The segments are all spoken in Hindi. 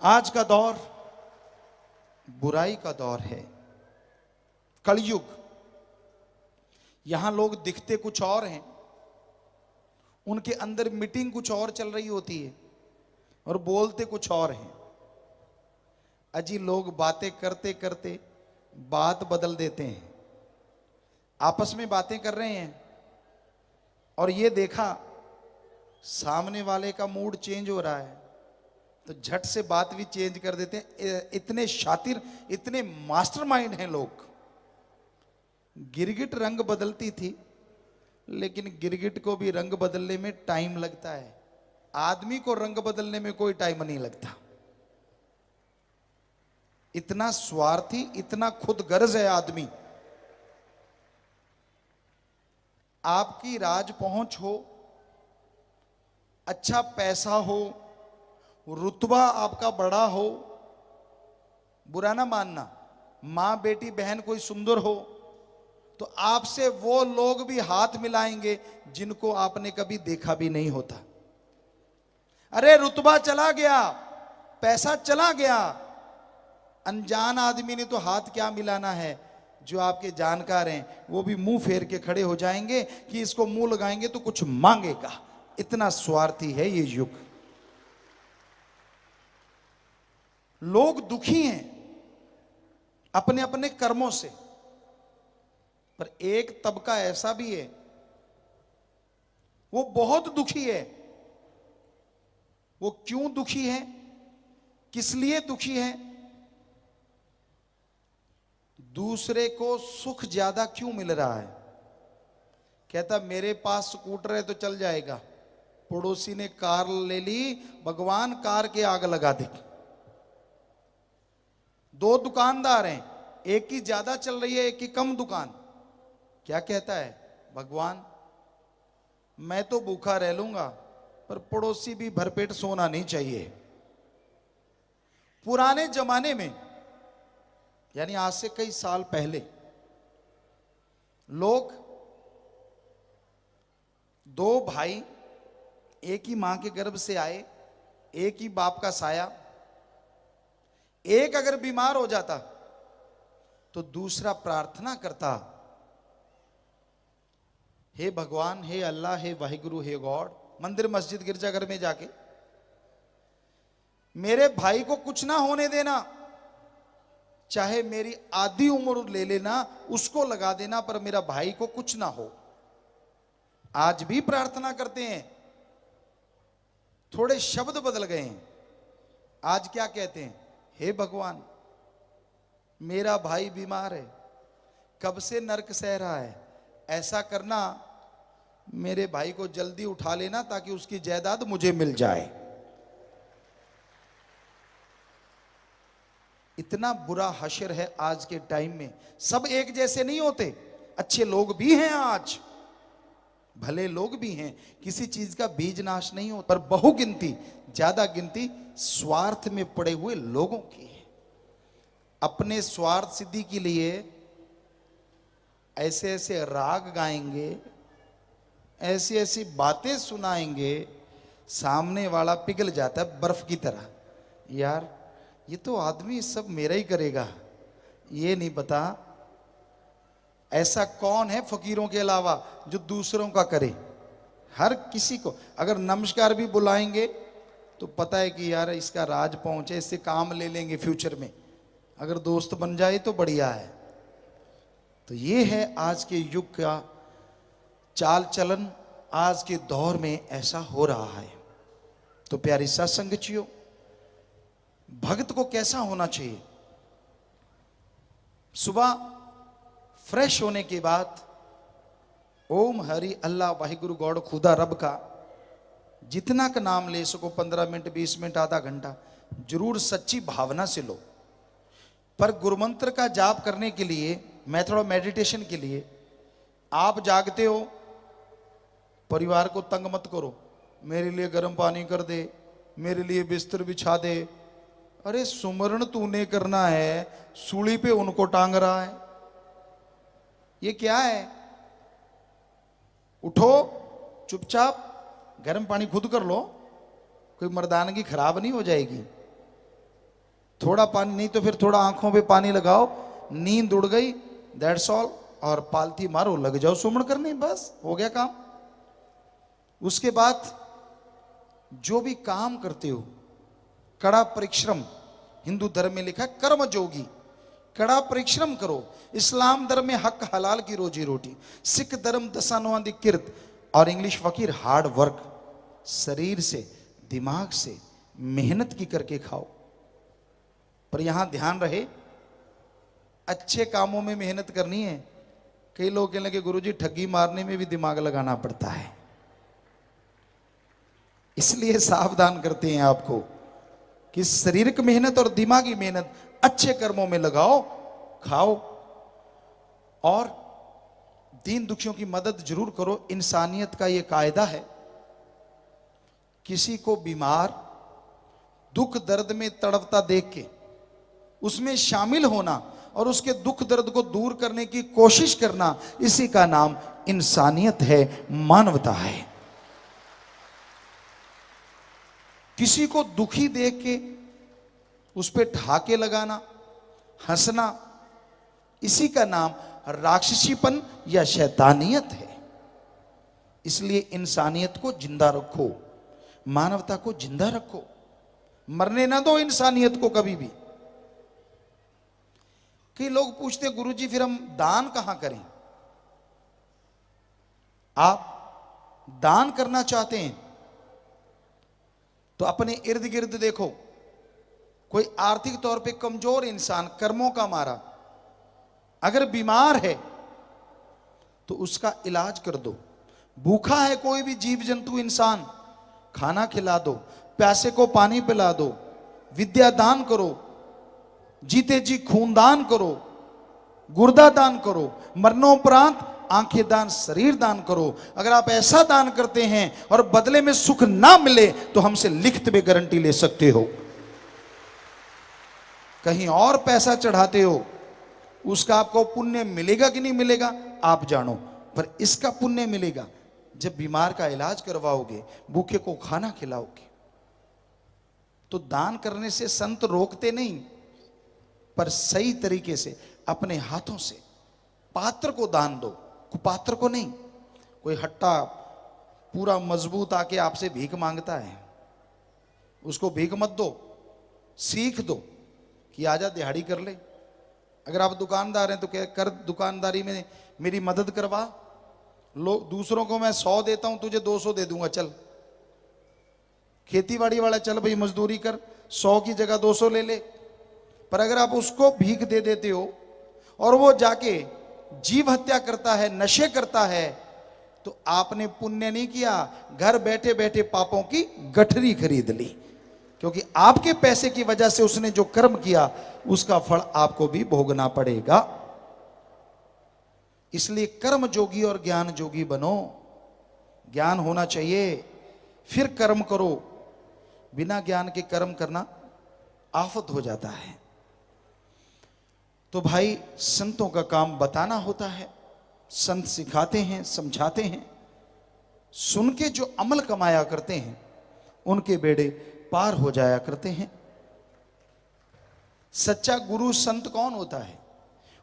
आज का दौर बुराई का दौर है, कलयुग। यहां लोग दिखते कुछ और हैं, उनके अंदर मीटिंग कुछ और चल रही होती है और बोलते कुछ और हैं। अजी लोग बातें करते करते बात बदल देते हैं, आपस में बातें कर रहे हैं और ये देखा सामने वाले का मूड चेंज हो रहा है तो झट से बात भी चेंज कर देते हैं। इतने शातिर, इतने मास्टरमाइंड हैं लोग। गिरगिट रंग बदलती थी, लेकिन गिरगिट को भी रंग बदलने में टाइम लगता है, आदमी को रंग बदलने में कोई टाइम नहीं लगता। इतना स्वार्थी, इतना खुद गर्ज है आदमी। आपकी राज पहुंच हो, अच्छा पैसा हो, रुतबा आपका बड़ा हो, बुरा ना मानना, मां बेटी बहन कोई सुंदर हो तो आपसे वो लोग भी हाथ मिलाएंगे जिनको आपने कभी देखा भी नहीं होता। अरे रुतबा चला गया, पैसा चला गया, अनजान आदमी ने तो हाथ क्या मिलाना है। जो आपके जानकार हैं वो भी मुंह फेर के खड़े हो जाएंगे कि इसको मुंह लगाएंगे तो कुछ मांगेगा। इतना स्वार्थी है ये युग। लोग दुखी हैं अपने अपने कर्मों से, पर एक तबका ऐसा भी है वो बहुत दुखी है। वो क्यों दुखी है, किस लिए दुखी है? दूसरे को सुख ज्यादा क्यों मिल रहा है। कहता मेरे पास स्कूटर है तो चल जाएगा, पड़ोसी ने कार ले ली, भगवान कार के आग लगा दी। दो दुकानदार हैं, एक की ज्यादा चल रही है, एक की कम दुकान। क्या कहता है भगवान, मैं तो भूखा रह लूंगा पर पड़ोसी भी भरपेट सोना नहीं चाहिए। पुराने जमाने में, यानी आज से कई साल पहले, लोग दो भाई एक ही मां के गर्भ से आए, एक ही बाप का साया, एक अगर बीमार हो जाता तो दूसरा प्रार्थना करता, हे भगवान, हे अल्लाह, हे वाहिगुरु, हे गॉड, मंदिर मस्जिद गिरजाघर में जाके मेरे भाई को कुछ ना होने देना, चाहे मेरी आधी उम्र ले लेना, उसको लगा देना, पर मेरा भाई को कुछ ना हो। आज भी प्रार्थना करते हैं, थोड़े शब्द बदल गए हैं। आज क्या कहते हैं, हे भगवान मेरा भाई बीमार है, कब से नरक सह रहा है, ऐसा करना मेरे भाई को जल्दी उठा लेना ताकि उसकी जायदाद मुझे मिल जाए। इतना बुरा हशर है आज के टाइम में। सब एक जैसे नहीं होते, अच्छे लोग भी हैं, आज भले लोग भी हैं, किसी चीज का बीज नाश नहीं होता, पर बहुगिनती, ज्यादा गिनती स्वार्थ में पड़े हुए लोगों की है। अपने स्वार्थ सिद्धि के लिए ऐसे ऐसे राग गाएंगे, ऐसी ऐसी बातें सुनाएंगे, सामने वाला पिघल जाता है बर्फ की तरह। यार ये तो आदमी सब मेरा ही करेगा, ये नहीं पता ऐसा कौन है फकीरों के अलावा जो दूसरों का करे। हर किसी को अगर नमस्कार भी बुलाएंगे तो पता है कि यार इसका राज पहुंचे, इससे काम ले लेंगे फ्यूचर में, अगर दोस्त बन जाए तो बढ़िया है। तो ये है आज के युग का चाल चलन, आज के दौर में ऐसा हो रहा है। तो प्यारी सत्संगचियों, भक्त को कैसा होना चाहिए? सुबह फ्रेश होने के बाद ओम हरि अल्लाह वाहिगुरु गॉड खुदा रब का जितना का नाम ले सको, 15 मिनट, 20 मिनट, आधा घंटा, जरूर सच्ची भावना से लो। पर गुरुमंत्र का जाप करने के लिए, मेथड ऑफ मेडिटेशन के लिए, आप जागते हो, परिवार को तंग मत करो, मेरे लिए गर्म पानी कर दे, मेरे लिए बिस्तर बिछा दे। अरे सुमरण तूने करना है, सूली पे उनको टांग रहा है, ये क्या है? उठो, चुपचाप गर्म पानी खुद कर लो, कोई मर्दानगी खराब नहीं हो जाएगी। थोड़ा पानी नहीं तो फिर थोड़ा आंखों पे पानी लगाओ, नींद उड़ गई, दैट्स ऑल, और पालती मारो, लग जाओ सुमण करने, बस हो गया काम। उसके बाद जो भी काम करते हो कड़ा परिश्रम, हिंदू धर्म में लिखा है कर्म जोगी, कड़ा परिश्रम करो। इस्लाम धर्म में हक हलाल की रोजी रोटी, सिख धर्म दशानुवादी किर्त, और इंग्लिश फकीर हार्ड वर्क, शरीर से दिमाग से मेहनत की करके खाओ। पर यहां ध्यान रहे, अच्छे कामों में मेहनत करनी है। कई लोग कहने लगे गुरुजी ठगी मारने में भी दिमाग लगाना पड़ता है, इसलिए सावधान करते हैं आपको कि शारीरिक मेहनत और दिमागी मेहनत अच्छे कर्मों में लगाओ, खाओ, और दीन दुखियों की मदद जरूर करो। इंसानियत का यह कायदा है, किसी को बीमार दुख दर्द में तड़पता देख के उसमें शामिल होना और उसके दुख दर्द को दूर करने की कोशिश करना, इसी का नाम इंसानियत है, मानवता है। किसी को दुखी देख के उस पे ठहाके लगाना, हंसना, इसी का नाम राक्षसीपन या शैतानियत है। इसलिए इंसानियत को जिंदा रखो, मानवता को जिंदा रखो, मरने ना दो इंसानियत को कभी भी। कई लोग पूछते हैं गुरुजी फिर हम दान कहां करें? आप दान करना चाहते हैं तो अपने इर्द गिर्द देखो, कोई आर्थिक तौर पे कमजोर इंसान, कर्मों का मारा, अगर बीमार है तो उसका इलाज कर दो। भूखा है कोई भी जीव जंतु इंसान, खाना खिला दो, प्यासे को पानी पिला दो, विद्या दान करो, जीते जी खून दान करो, गुर्दा दान करो, मरणोपरांत आंखें दान, शरीर दान करो। अगर आप ऐसा दान करते हैं और बदले में सुख ना मिले तो हमसे लिखित में गारंटी ले सकते हो। कहीं और पैसा चढ़ाते हो, उसका आपको पुण्य मिलेगा कि नहीं मिलेगा आप जानो, पर इसका पुण्य मिलेगा जब बीमार का इलाज करवाओगे, भूखे को खाना खिलाओगे। तो दान करने से संत रोकते नहीं, पर सही तरीके से अपने हाथों से पात्र को दान दो, कुपात्र को नहीं। कोई हट्टा पूरा मजबूत आके आपसे भीख मांगता है, उसको भीख मत दो, सीख दो कि आजा दिहाड़ी कर ले। अगर आप दुकानदार हैं तो क्या कर, दुकानदारी में मेरी मदद करवा। लोग दूसरों को मैं 100 देता हूं, तुझे 200 दे दूंगा, चल। खेतीबाड़ी वाला चल भाई मजदूरी कर, 100 की जगह 200 ले ले। पर अगर आप उसको भीख दे देते हो और वो जाके जीव हत्या करता है, नशे करता है, तो आपने पुण्य नहीं किया, घर बैठे बैठे पापों की गठरी खरीद ली। क्योंकि आपके पैसे की वजह से उसने जो कर्म किया उसका फल आपको भी भोगना पड़ेगा। इसलिए कर्म जोगी और ज्ञान जोगी बनो। ज्ञान होना चाहिए फिर कर्म करो, बिना ज्ञान के कर्म करना आफत हो जाता है। तो भाई संतों का काम बताना होता है, संत सिखाते हैं, समझाते हैं। सुन के जो अमल कमाया करते हैं उनके बेड़े पार हो जाया करते हैं। सच्चा गुरु संत कौन होता है?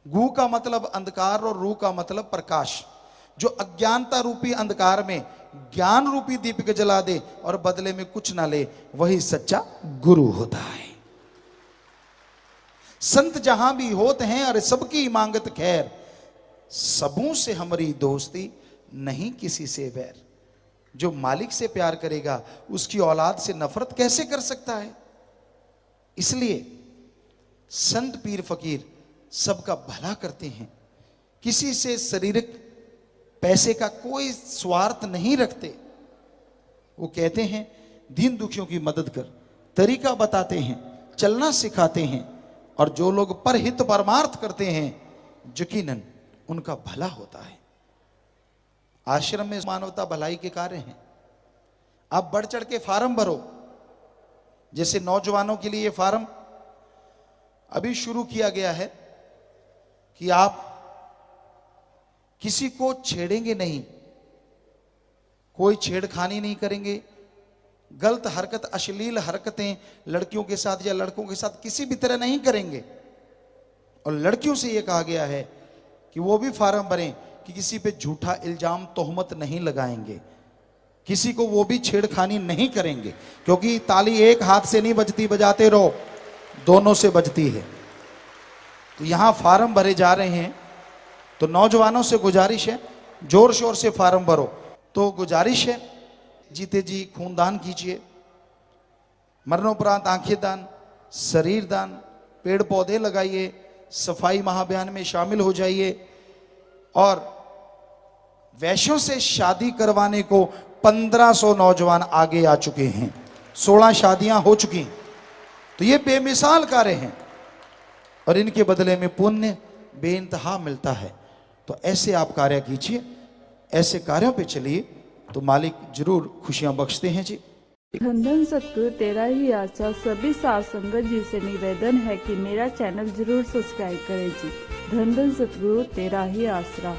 गु का मतलब अंधकार और रू का मतलब प्रकाश। जो अज्ञानता रूपी अंधकार में ज्ञान रूपी दीपक जला दे और बदले में कुछ ना ले, वही सच्चा गुरु होता है। संत जहां भी होते हैं अरे सबकी मांगत खैर, सबों से हमारी दोस्ती नहीं किसी से बैर। जो मालिक से प्यार करेगा उसकी औलाद से नफरत कैसे कर सकता है? इसलिए संत पीर फकीर सबका भला करते हैं, किसी से शारीरिक पैसे का कोई स्वार्थ नहीं रखते। वो कहते हैं दीन दुखियों की मदद कर, तरीका बताते हैं, चलना सिखाते हैं, और जो लोग परहित परमार्थ करते हैं यकीनन उनका भला होता है। आश्रम में मानवता भलाई के कार्य हैं। आप बढ़ चढ़ के फार्म भरो, जैसे नौजवानों के लिए फार्म अभी शुरू किया गया है कि आप किसी को छेड़ेंगे नहीं, कोई छेड़खानी नहीं करेंगे, गलत हरकत, अश्लील हरकतें लड़कियों के साथ या लड़कों के साथ किसी भी तरह नहीं करेंगे। और लड़कियों से यह कहा गया है कि वो भी फार्म भरें कि किसी पे झूठा इल्जाम, तोहमत नहीं लगाएंगे, किसी को वो भी छेड़खानी नहीं करेंगे, क्योंकि ताली एक हाथ से नहीं बजती, बजाते रहो, दोनों से बजती है। तो यहां फार्म भरे जा रहे हैं, तो नौजवानों से गुजारिश है, जोर शोर से फार्म भरो। तो गुजारिश है, जीते जी खूनदान कीजिए, मरणोपरांत आंखें दान, शरीर दान, पेड़ पौधे लगाइए, सफाई महाअभियान में शामिल हो जाइए। और वैश्यों से शादी करवाने को 1500 नौजवान आगे आ चुके हैं, 16 शादियां हो चुकी हैं। तो ये बेमिसाल कार्य हैं और इनके बदले में पुण्य बेइंतहा मिलता है। तो ऐसे आप कार्य कीजिए, ऐसे कार्यों पे चलिए, तो मालिक जरूर खुशियां बख्शते हैं जी। धन धन सतगुरु तेरा ही आशा। सभी साध संगत जी से निवेदन है कि मेरा चैनल जरूर सब्सक्राइब करें जी। धन धन सतगुरु तेरा ही आसरा।